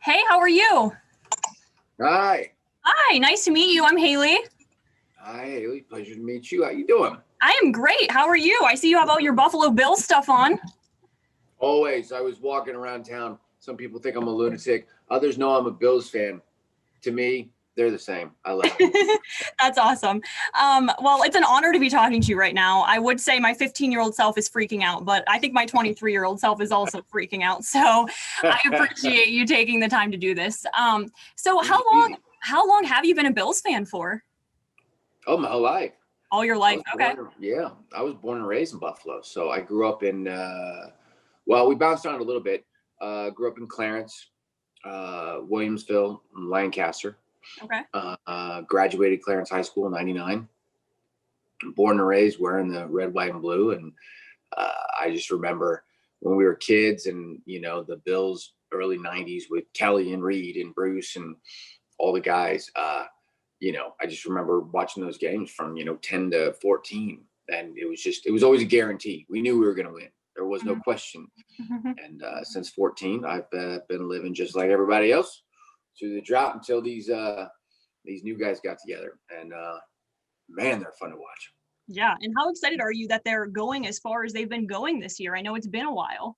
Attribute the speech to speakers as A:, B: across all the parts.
A: Hey, how are you?
B: Hi.
A: Hi, nice to meet you. I'm Haley.
B: Hi, Haley. Pleasure to meet you. How you doing?
A: I am great. How are you? I see you have all your Buffalo Bills stuff on.
B: Always. I was walking around town. Some people think I'm a lunatic. Others know I'm a Bills fan. To me, they're the same. I love it.
A: That's awesome. Well, it's an honor to be talking to you right now. I would say my 15-year-old self is freaking out, but I think my 23-year-old self is also freaking out. So I appreciate you taking the time to do this. So how long have you been a Bills fan for?
B: Oh, my whole life.
A: All your
B: I
A: life?
B: was
A: Okay.
B: yeah, I was born and raised in Buffalo. So I grew up in, well, we bounced around a little bit. Grew up in Clarence, Williamsville, and Lancaster.
A: Okay.
B: Graduated Clarence High School in '99. Born and raised wearing the red, white, and blue. And I just remember when we were kids and, the Bills early 90s with Kelly and Reed and Bruce and all the guys, I just remember watching those games from, 10 to 14. And it was always a guarantee. We knew we were going to win. There was no question. And since 14, I've been living just like everybody else through the drought until these new guys got together. And man, they're fun to watch.
A: Yeah. And how excited are you that they're going as far as they've been going this year? I know it's been a while.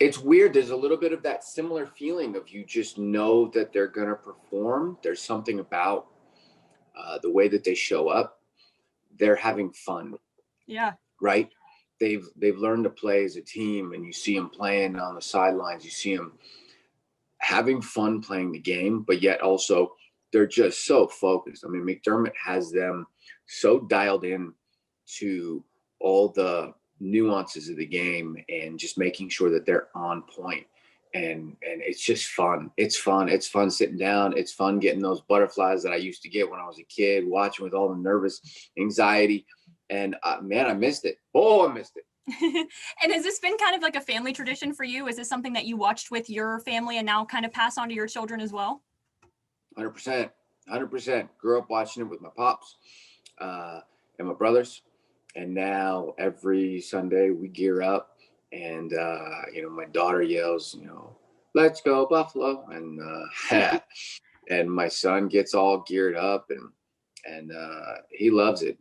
B: It's weird. There's a little bit of that similar feeling of you just know that they're going to perform. There's something about the way that they show up. They're having fun.
A: Yeah.
B: Right. They've learned to play as a team, and you see them playing on the sidelines. You see them having fun playing the game, but yet also they're just so focused. I mean, McDermott has them so dialed in to all the nuances of the game and just making sure that they're on point. And it's just fun. It's fun. It's fun sitting down. It's fun getting those butterflies that I used to get when I was a kid, watching with all the nervous anxiety. And man, I missed it. Oh, I missed it.
A: And has this been kind of like a family tradition for you? Is this something that you watched with your family and now kind of pass on to your children as well?
B: 100%. 100%. Grew up watching it with my pops and my brothers. And now every Sunday we gear up and, my daughter yells, let's go Buffalo. And, and my son gets all geared up and he loves it.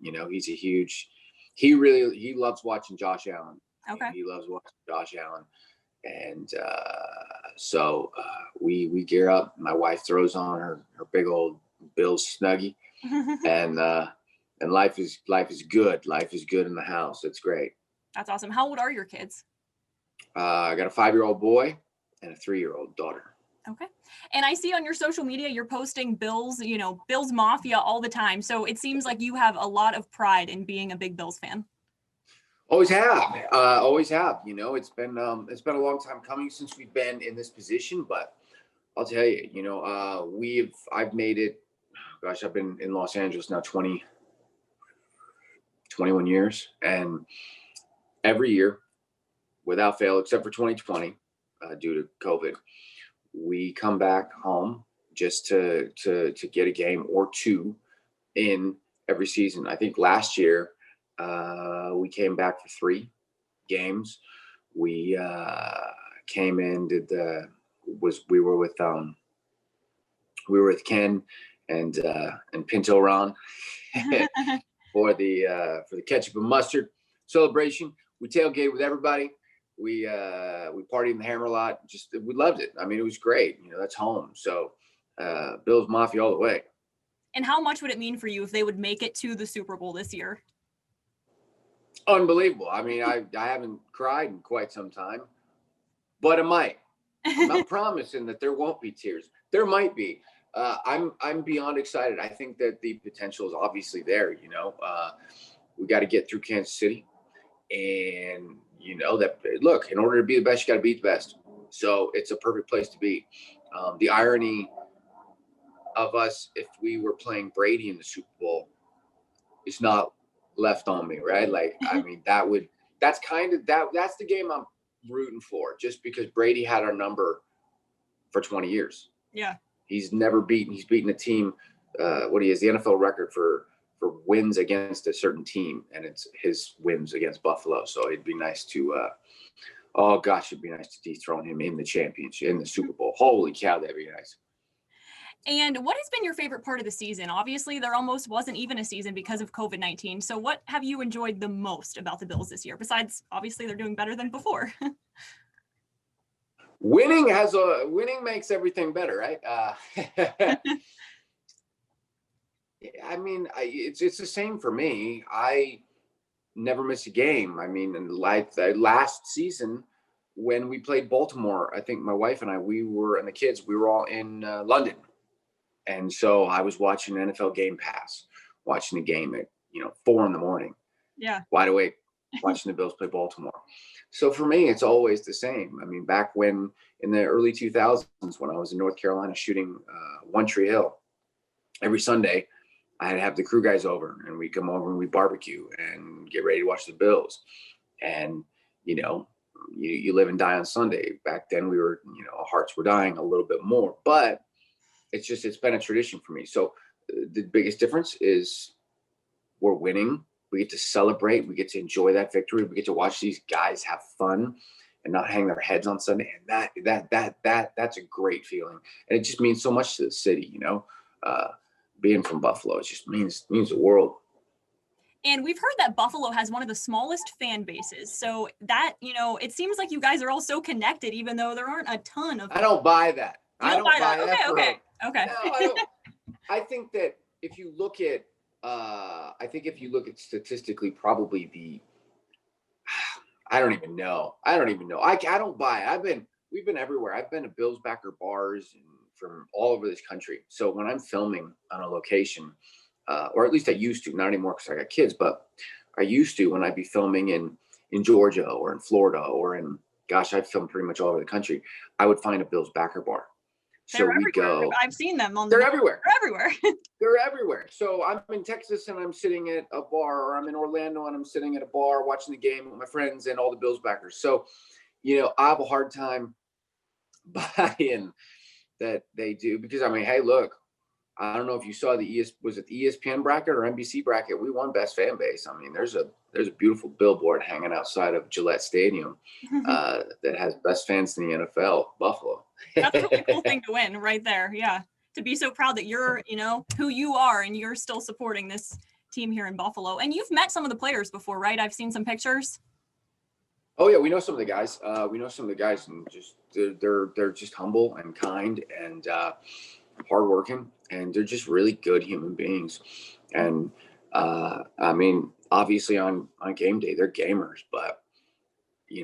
B: He loves watching Josh Allen.
A: Okay.
B: He loves watching Josh Allen. And so we gear up. My wife throws on her big old Bills snuggie, and life is good. Life is good in the house. It's great.
A: That's awesome. How old are your kids?
B: I got a 5-year-old boy and a 3-year-old daughter.
A: Okay. And I see on your social media, you're posting Bills, Bills Mafia all the time. So it seems like you have a lot of pride in being a big Bills fan.
B: Always have. Always have. It's been a long time coming since we've been in this position, but I'll tell you, I've made it. Gosh, I've been in Los Angeles now 21 years, and every year, without fail, except for 2020, due to COVID, we come back home just to get a game or two in every season. I think last year we came back for 3 games. We came in, we were with Ken and Pinto Ron for the ketchup and mustard celebration. We tailgated with everybody. We partied in the Hammerlot. We loved it. I mean, it was great. That's home. So Bills Mafia all the way.
A: And how much would it mean for you if they would make it to the Super Bowl this year?
B: Unbelievable. I mean, I haven't cried in quite some time, but it might. I'm not promising that there won't be tears. There might be. I'm beyond excited. I think that the potential is obviously there. We got to get through Kansas City, and that, look, in order to be the best, you got to beat the best. So it's a perfect place to be. The irony of us, if we were playing Brady in the Super Bowl, is not left on me, right? Like, I mean, that's the game I'm rooting for, just because Brady had our number for 20 years.
A: Yeah. He's
B: beaten a team. He has the NFL record for wins against a certain team, and it's his wins against Buffalo. So it'd be nice to Oh gosh, it'd be nice to dethrone him in the championship, in the Super Bowl. Holy cow, that'd be nice.
A: And what has been your favorite part of the season? Obviously, there almost wasn't even a season because of COVID-19. So what have you enjoyed the most about the Bills this year? Besides, obviously, they're doing better than before.
B: Winning makes everything better, right? I mean, it's the same for me. I never miss a game. I mean, and like the last season when we played Baltimore, I think my wife and I, and the kids, we were all in London. And so I was watching NFL Game Pass, watching the game at 4 a.m,
A: Yeah.
B: wide awake, watching the Bills play Baltimore. So for me, it's always the same. I mean, back when in the early 2000s, when I was in North Carolina shooting One Tree Hill, every Sunday I'd have the crew guys over, and we'd come over and we'd barbecue and get ready to watch the Bills. And you live and die on Sunday. Back then we were, our hearts were dying a little bit more, but it's been a tradition for me. So the biggest difference is we're winning. We get to celebrate. We get to enjoy that victory. We get to watch these guys have fun and not hang their heads on Sunday. And that's a great feeling. And it just means so much to the city, being from Buffalo, it just means the world.
A: And we've heard that Buffalo has one of the smallest fan bases. So that, it seems like you guys are all so connected, even though there aren't a ton of.
B: I don't buy that.
A: I don't buy that. Okay.
B: No, I don't. I think that if you look at, statistically, probably I don't even know. I don't buy it. We've been everywhere. I've been to Bills backer bars from all over this country. So when I'm filming on a location, or at least I used to, not anymore because I got kids, but I used to when I'd be filming in Georgia or in Florida or I've filmed pretty much all over the country. I would find a Bills backer bar. So we go.
A: I've seen them on.
B: They're everywhere.
A: They're everywhere.
B: They're everywhere. So I'm in Texas and I'm sitting at a bar, or I'm in Orlando and I'm sitting at a bar watching the game with my friends and all the Bills backers. So, I have a hard time buying that they do, because hey, look, I don't know if you saw the ESPN bracket or NBC bracket. We won best fan base. I mean, there's a beautiful billboard hanging outside of Gillette Stadium that has best fans in the NFL, Buffalo.
A: That's a really cool thing to win right there. Yeah. To be so proud that you're, who you are, and you're still supporting this team here in Buffalo. And you've met some of the players before, right? I've seen some pictures.
B: Oh yeah, we know some of the guys. And just they're just humble and kind and hardworking, and they're just really good human beings. And I mean, obviously on game day, they're gamers, but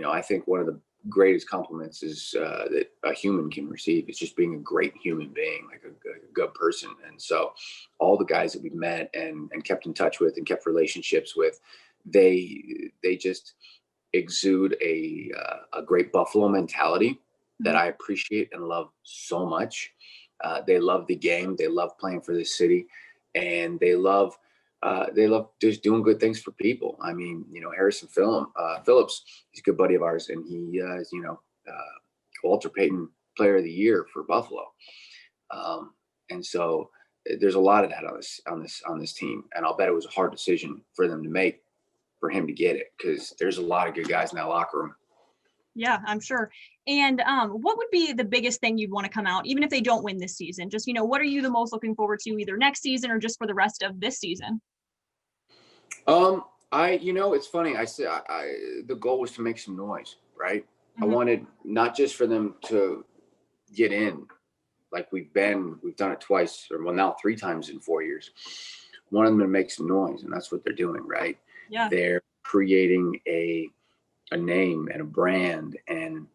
B: I think one of the greatest compliments is that a human can receive is just being a great human being, like a good person. And so all the guys that we've met and kept in touch with and kept relationships with, they just exude a great Buffalo mentality that I appreciate and love so much. They love the game. They love playing for this city, and they love just doing good things for people. I mean, Harrison Phillips, he's a good buddy of ours, and he is, Walter Payton Player of the Year for Buffalo. And so there's a lot of that on this team, and I'll bet it was a hard decision for them to make, for him to get it, because there's a lot of good guys in that locker room.
A: Yeah, I'm sure. And what would be the biggest thing you'd want to come out, even if they don't win this season? Just, what are you the most looking forward to, either next season or just for the rest of this season?
B: It's funny. I said the goal was to make some noise, right? I wanted not just for them to get in, like we've done it twice, or now 3 times in 4 years. I wanted them to make some noise, and that's what they're doing, right?
A: Yeah.
B: They're creating a name and a brand, and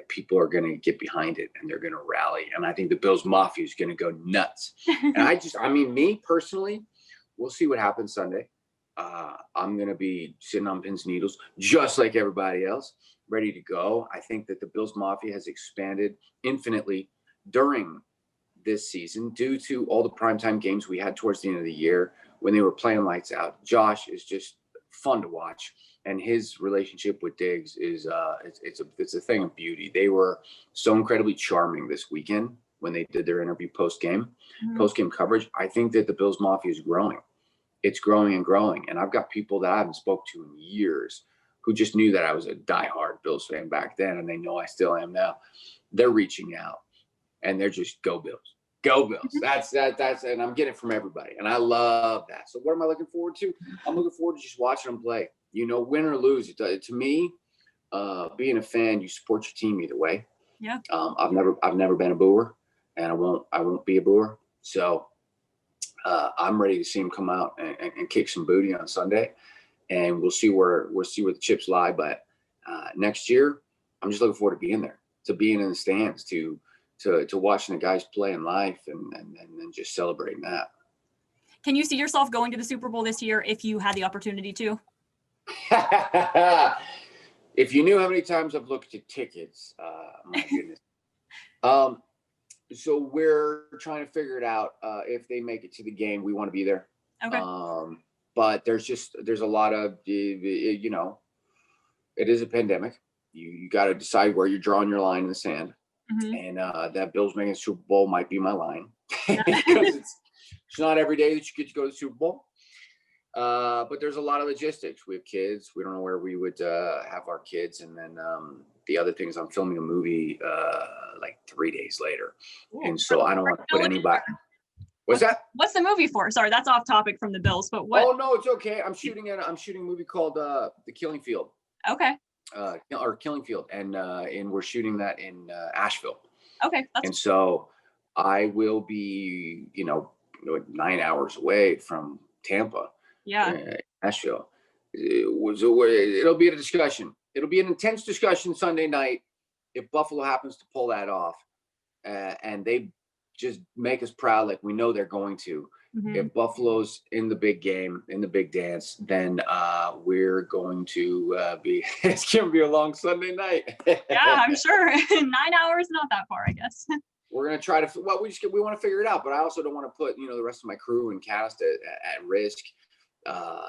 B: people are going to get behind it, and they're going to rally. And I think the Bills Mafia is going to go nuts. And me personally, we'll see what happens Sunday. I'm going to be sitting on pins and needles, just like everybody else, ready to go. I think that the Bills Mafia has expanded infinitely during this season due to all the primetime games we had towards the end of the year when they were playing lights out. Josh is just fun to watch, and his relationship with Diggs is it's a thing of beauty. They were so incredibly charming this weekend when they did their interview post-game coverage. I think that the Bills Mafia is growing. It's growing and growing, and I've got people that I haven't spoke to in years who just knew that I was a diehard Bills fan back then, and they know I still am now. They're reaching out, and they're just go Bills, go Bills. That's and I'm getting it from everybody, and I love that. So what am I looking forward to? I'm looking forward to just watching them play. You know, win or lose, to me, being a fan, you support your team either way.
A: Yeah.
B: I've never been a booer, and I won't be a booer. So I'm ready to see him come out and kick some booty on Sunday, and we'll see where the chips lie. But next year, I'm just looking forward to being there, to being in the stands, to watching the guys play in life, and just celebrating that.
A: Can you see yourself going to the Super Bowl this year if you had the opportunity to?
B: If you knew how many times I've looked at tickets, my goodness. So we're trying to figure it out. If they make it to the game, we want to be there.
A: Okay.
B: But there's a lot of, you know, it is a pandemic. You got to decide where you're drawing your line in the sand. And that Bills making the Super Bowl might be my line, because it's not every day that you get to go to the Super Bowl. But there's a lot of logistics. We have kids. We don't know where we would have our kids. And then the other thing is I'm filming a movie like 3 days later. Ooh, and so I don't want to put anybody. What's that? What's
A: the movie for? Sorry, that's off topic from the Bills, but what?
B: Oh, no, it's okay. I'm shooting a movie called The Killing Field.
A: Okay.
B: Or Killing Field. And we're shooting that in Asheville.
A: Okay.
B: And so I will be, 9 hours away from Tampa.
A: Yeah.
B: Asheville. It'll be a discussion. It'll be an intense discussion Sunday night if Buffalo happens to pull that off, and they just make us proud like we know they're going to. If Buffalo's in the big game, in the big dance, then we're going to be. It's going to be a long Sunday night.
A: Yeah, I'm sure. 9 hours, not that far, I guess.
B: We're going to try to. Well, we want to figure it out, but I also don't want to put the rest of my crew and cast at risk.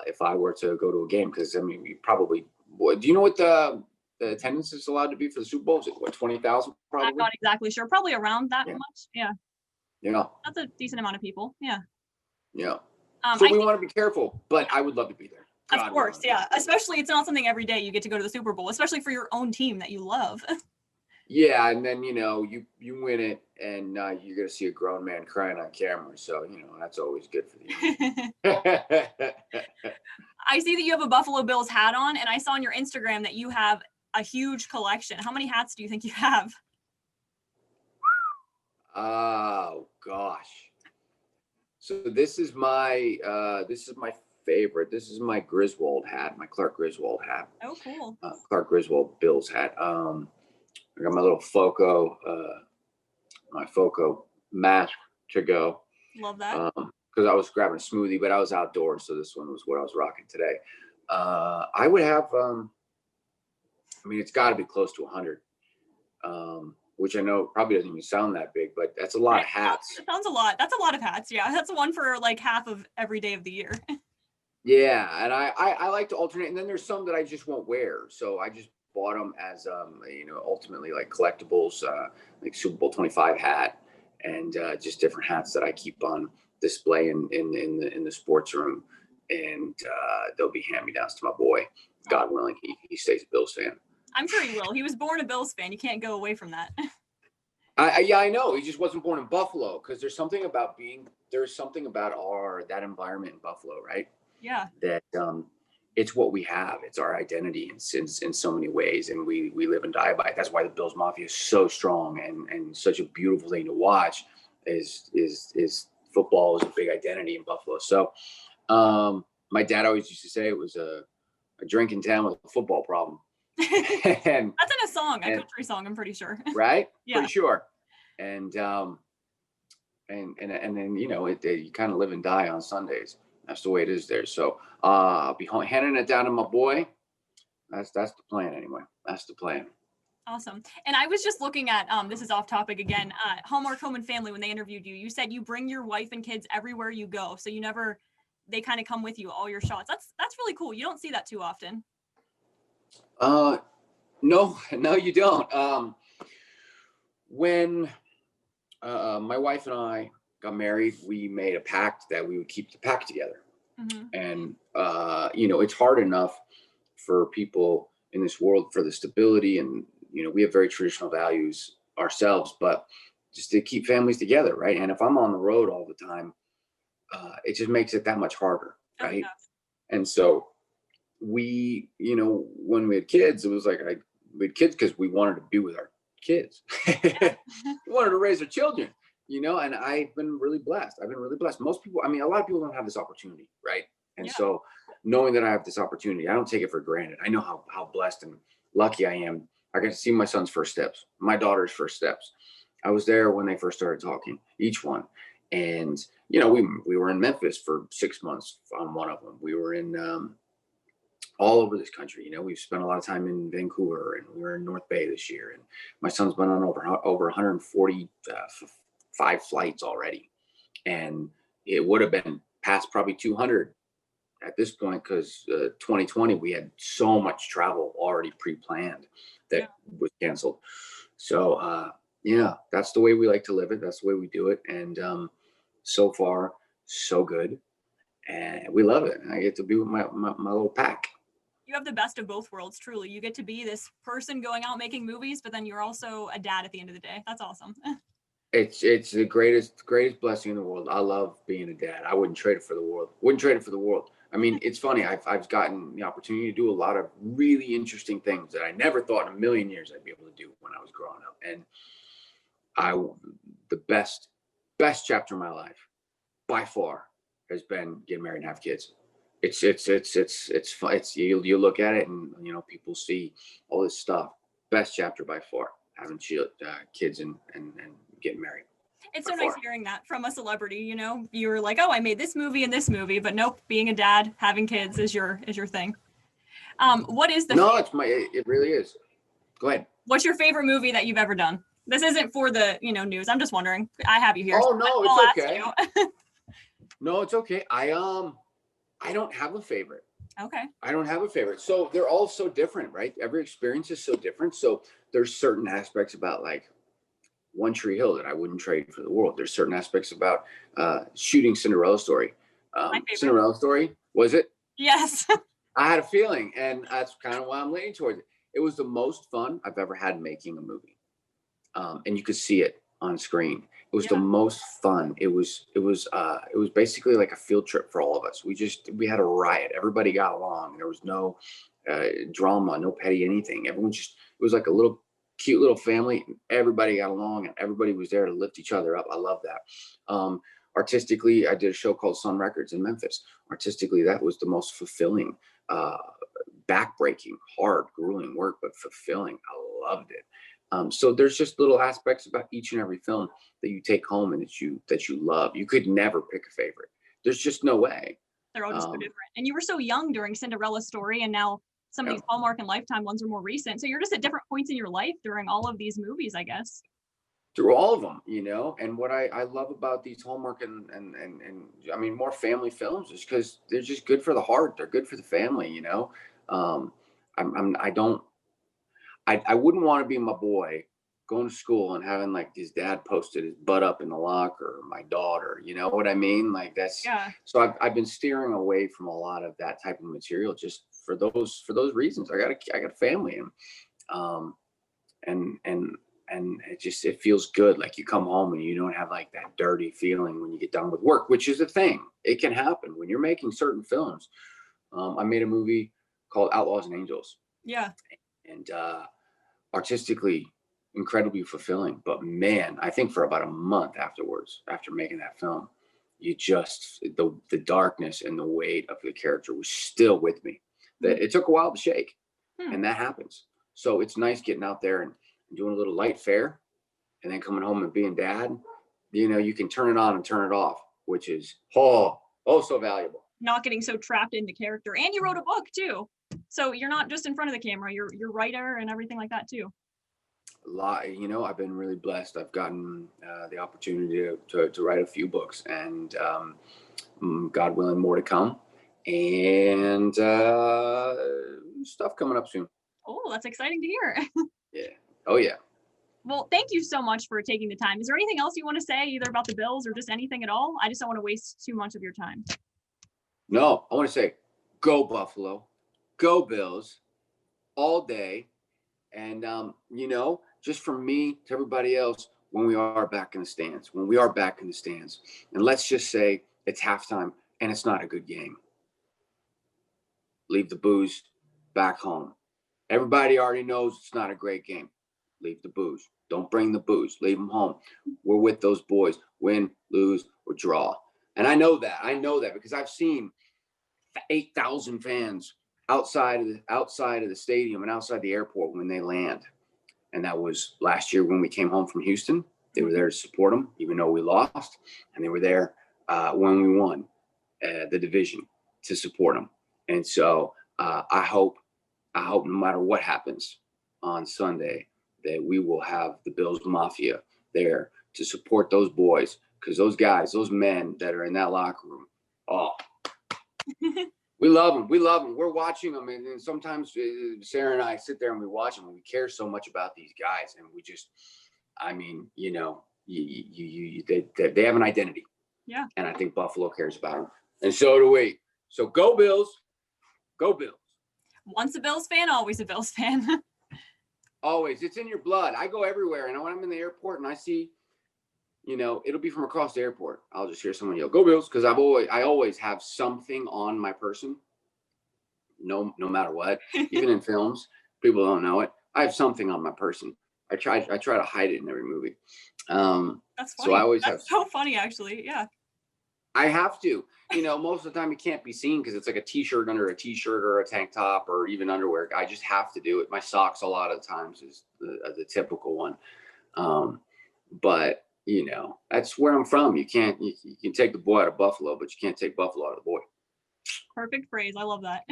B: If I were to go to a game, because I mean, you probably would. Do you know what the attendance is allowed to be for the Super Bowl? Is it what, 20,000? Probably.
A: I'm not exactly sure. Probably around that much. Yeah.
B: Yeah.
A: That's a decent amount of people. Yeah.
B: Yeah. So we want to be careful, but I would love to be there.
A: God, of course, yeah. Especially, it's not something every day you get to go to the Super Bowl, especially for your own team that you love.
B: Yeah, and then you win it, and you're gonna see a grown man crying on camera. So that's always good for you.
A: I see that you have a Buffalo Bills hat on, and I saw on your Instagram that you have a huge collection. How many hats do you think you have?
B: Oh gosh. So this is my favorite. This is my Griswold hat, my Clark Griswold hat.
A: Oh, cool.
B: Clark Griswold Bills hat. I got my little Foco, my Foco mask to go.
A: Love that.
B: Because I was grabbing a smoothie, but I was outdoors, so this one was what I was rocking today. I would have, it's got to be close to 100, which I know probably doesn't even sound that big, but that's a lot of hats.
A: It sounds a lot. That's a lot of hats. Yeah, that's one for like half of every day of the year.
B: Yeah, and I like to alternate, and then there's some that I just won't wear, so I just bought them as ultimately like collectibles, like Super Bowl 25 hat, and just different hats that I keep on display in the sports room, and they'll be hand-me-downs to my boy. God willing, he stays a Bills fan.
A: I'm sure he will. He was born a Bills fan. You can't go away from that.
B: I know. He just wasn't born in Buffalo, because there's something about that environment in Buffalo, right?
A: Yeah.
B: That it's what we have. It's our identity in so many ways, and we live and die by it. That's why the Bills Mafia is so strong and such a beautiful thing to watch. Is football is a big identity in Buffalo. So my dad always used to say it was a drinking town with a football problem.
A: That's in a song, a country song, I'm pretty sure.
B: Right?
A: Yeah.
B: Pretty sure. And then you kind of live and die on Sundays. That's the way it is there. So I'll be handing it down to my boy. That's the plan anyway. That's the plan.
A: Awesome. And I was just looking at, this is off topic again, Hallmark Home and Family, when they interviewed you, you said you bring your wife and kids everywhere you go. So they kind of come with you, all your shots. That's really cool. You don't see that too often.
B: No, you don't. When my wife and I got married, we made a pact that we would keep the pact together. And, it's hard enough for people in this world, for the stability. And, we have very traditional values ourselves, but just to keep families together, right? And if I'm on the road all the time, it just makes it that much harder,
A: Oh,
B: right?
A: yes.
B: And so we, when we had kids, it was like we had kids because we wanted to be with our kids. We wanted to raise our children, and I've been really blessed. I've been really blessed. Most people, I mean, a lot of people don't have this opportunity, right? And
A: Yeah.
B: so knowing that I have this opportunity, I don't take it for granted. I know how blessed and lucky I am. I got to see my son's first steps, my daughter's first steps. I was there when they first started talking, each one. And, we were in Memphis for 6 months on one of them. We were in all over this country. We've spent a lot of time in Vancouver, and we were in North Bay this year. And my son's been on over 145 flights already. And it would have been past probably 200 at this point, because 2020, we had so much travel already pre-planned that was canceled. So, yeah, that's the way we like to live it. That's the way we do it. And so far, so good. And we love it. I get to be with my little pack.
A: You have the best of both worlds, truly. You get to be this person going out making movies, but then you're also a dad at the end of the day. That's awesome.
B: It's the greatest blessing in the world. I love being a dad. I wouldn't trade it for the world. Wouldn't trade it for the world. I mean, it's funny. I've gotten the opportunity to do a lot of really interesting things that I never thought in a million years I'd be able to do when I was growing up. And the best chapter of my life by far has been getting married and have kids. It's fun. You look at it and people see all this stuff. Best chapter by far, having kids and getting married.
A: It's so nice hearing that from a celebrity. You were like, oh, I made this movie and this movie, but nope, being a dad, having kids is your thing. What is the
B: it really is. Go ahead.
A: What's your favorite movie that you've ever done? This isn't for the news. I'm just wondering. I have you here.
B: Oh, no, it's okay. No, it's okay. I don't have a favorite.
A: Okay.
B: I don't have a favorite. So they're all so different, right? Every experience is so different. So there's certain aspects about like One Tree Hill that I wouldn't trade for the world. There's certain aspects about shooting Cinderella Story. Cinderella Story, was it?
A: Yes.
B: I had a feeling, and that's kind of why I'm leaning towards it. It was the most fun I've ever had making a movie. And you could see it on screen. It was the most fun. It was basically like a field trip for all of us. We had a riot. Everybody got along. There was no drama, no petty anything. It was like a cute little family. Everybody got along, and everybody was there to lift each other up. I love that. Artistically, I did a show called Sun Records in Memphis. Artistically, that was the most fulfilling, backbreaking, hard, grueling work, but fulfilling. I loved it. So there's just little aspects about each and every film that you take home and that you love. You could never pick a favorite. There's just no way.
A: They're all just so different. And you were so young during Cinderella Story, and now some of these Hallmark and Lifetime ones are more recent. So you're just at different points in your life during all of these movies, I guess.
B: Through all of them, and what I love about these Hallmark and I mean more family films is because they're just good for the heart. They're good for the family, I wouldn't want to be my boy going to school and having like his dad posted his butt up in the locker, or my daughter, you know what I mean? Like that's, so I've bbeen steering away from a lot of that type of material just for those reasons. I got a family, and it feels good. Like you come home and you don't have like that dirty feeling when you get done with work, which is a thing. It can happen when you're making certain films. I made a movie called Outlaws and Angels.
A: Yeah.
B: And artistically incredibly fulfilling, but man, I think for about a month afterwards, after making that film, the darkness and the weight of the character was still with me. That it took a while to shake, and that happens. So it's nice getting out there and doing a little light fare, and then coming home and being dad. You can turn it on and turn it off, which is so valuable.
A: Not getting so trapped in the character. And you wrote a book too. So you're not just in front of the camera, you're writer and everything like that too.
B: A lot, I've been really blessed. I've gotten the opportunity to write a few books, and God willing, more to come, and stuff coming up soon.
A: Oh, that's exciting to hear.
B: Yeah. Oh yeah.
A: Well, thank you so much for taking the time. Is there anything else you want to say, either about the Bills or just anything at all? I just don't want to waste too much of your time.
B: No, I want to say, go Buffalo, go Bills. all day. And, just from me to everybody else, when we are back in the stands, and let's just say it's halftime and it's not a good game, leave the booze back home. Everybody already knows it's not a great game. Leave the booze. Don't bring the booze. Leave them home. We're with those boys. Win, lose, or draw. And I know that. Because I've seen 8,000 fans outside of the stadium and outside the airport when they land. And that was last year when we came home from Houston. They were there to support them, even though we lost. And they were there when we won the division to support them. And so I hope no matter what happens on Sunday, that we will have the Bills Mafia there to support those boys, because those guys, those men that are in that locker room, we love them. We're watching them, and sometimes Sarah and I sit there and we watch them, and we care so much about these guys, and we just, they have an identity.
A: Yeah.
B: And I think Buffalo cares about them, and so do we. So go Bills, go Bills.
A: Once a Bills fan, always a Bills fan.
B: Always. It's in your blood. I go everywhere. And when I'm in the airport and I see, it'll be from across the airport, I'll just hear someone yell, "Go Bills," because I always have something on my person. No matter what. Even in films, people don't know it. I have something on my person. I try to hide it in every movie.
A: That's funny.
B: So I always
A: That's so funny, actually. Yeah.
B: I have to. Most of the time it can't be seen because it's like a t-shirt under a t-shirt or a tank top or even underwear. I just have to do it. My socks a lot of times is the typical one. But that's where I'm from. You can take the boy out of Buffalo, but you can't take Buffalo out of the boy.
A: Perfect phrase. I love that.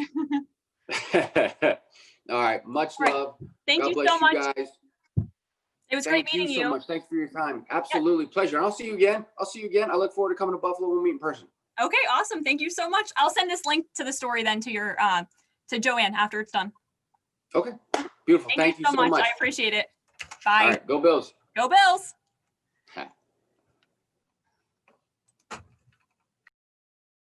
B: All right. Much love.
A: Thank
B: God
A: you
B: bless
A: so much.
B: You guys.
A: It was great meeting
B: Thank you so much. Thanks for your time. Absolutely.
A: Yeah.
B: Pleasure. And I'll see you again. I look forward to coming to Buffalo when we meet in person.
A: Okay, awesome. Thank you so much. I'll send this link to the story then to your to Joanne after it's done.
B: Okay. Beautiful. Thank you so much.
A: I appreciate it. Bye.
B: All right. Go Bills.
A: Go Bills.